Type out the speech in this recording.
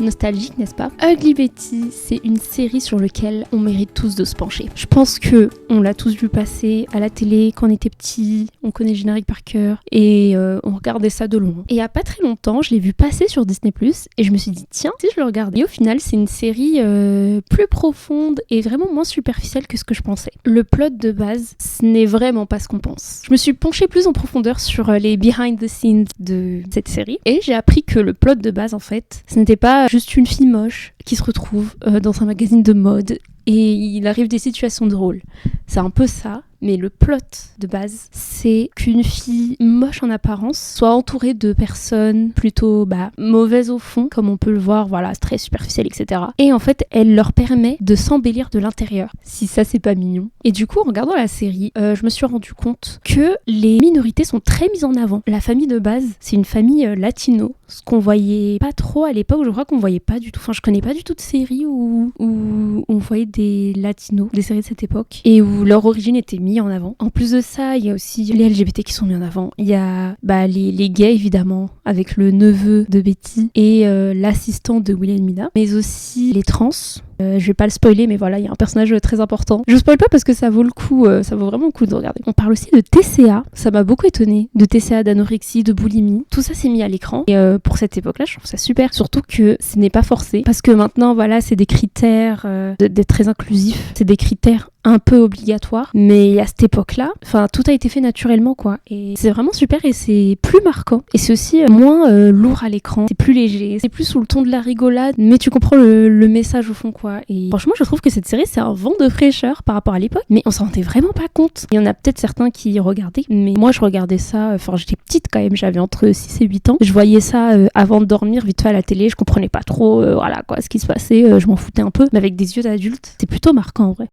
Nostalgique, n'est-ce pas? Ugly Betty, c'est une série sur laquelle on mérite tous de se pencher. Je pense que on l'a tous vu passer à la télé quand on était petit, on connaît le générique par cœur et on regardait ça de loin. Et il y a pas très longtemps, je l'ai vu passer sur Disney+, et je me suis dit tiens, si je le regarde. Et au final, c'est une série plus profonde et vraiment moins superficielle que ce que je pensais. Le plot de base, ce n'est vraiment pas ce qu'on pense. Je me suis penchée plus en profondeur sur les behind the scenes de cette série et j'ai appris que le plot de base, en fait, ce n'était pas juste une fille moche qui se retrouve dans un magazine de mode et il arrive des situations drôles. C'est un peu ça, mais le plot de base, c'est qu'une fille moche en apparence soit entourée de personnes plutôt mauvaises au fond, comme on peut le voir, voilà, très superficielles, etc. Et en fait, elle leur permet de s'embellir de l'intérieur. Si ça, c'est pas mignon. Et du coup, en regardant la série, je me suis rendu compte que les minorités sont très mises en avant. La famille de base, c'est une famille latino, ce qu'on voyait pas trop à l'époque. Je crois qu'on voyait pas du tout. Enfin, je connais pas du tout de séries où on voyait des latinos, des séries de cette époque, et où leur origine était mise en avant. En plus de ça, il y a aussi les LGBT qui sont mis en avant. Il y a les gays, évidemment, avec le neveu de Betty et l'assistant de Wilhelmina, mais aussi les trans. Je vais pas le spoiler, mais voilà, il y a un personnage très important. Je spoil pas parce que ça vaut le coup, ça vaut vraiment le coup de regarder. On parle aussi de TCA, ça m'a beaucoup étonnée, de TCA, d'anorexie, de boulimie. Tout ça s'est mis à l'écran et pour cette époque-là, je trouve ça super. Surtout que ce n'est pas forcé, parce que maintenant, voilà, c'est des critères d'être très inclusif, c'est des critères un peu obligatoires, mais à cette époque-là, tout a été fait naturellement, quoi. Et c'est vraiment super et c'est plus marquant. Et c'est aussi moins lourd à l'écran, c'est plus léger, c'est plus sous le ton de la rigolade, mais tu comprends le message au fond, quoi. Et franchement, je trouve que cette série, c'est un vent de fraîcheur par rapport à l'époque, mais on s'en rendait vraiment pas compte. Il y en a peut-être certains qui regardaient, mais moi, je regardais ça, j'étais petite quand même, j'avais entre 6 et 8 ans. Je voyais ça avant de dormir, vite fait à la télé, je comprenais pas trop, ce qui se passait, je m'en foutais un peu, mais avec des yeux d'adulte, c'est plutôt marquant en vrai.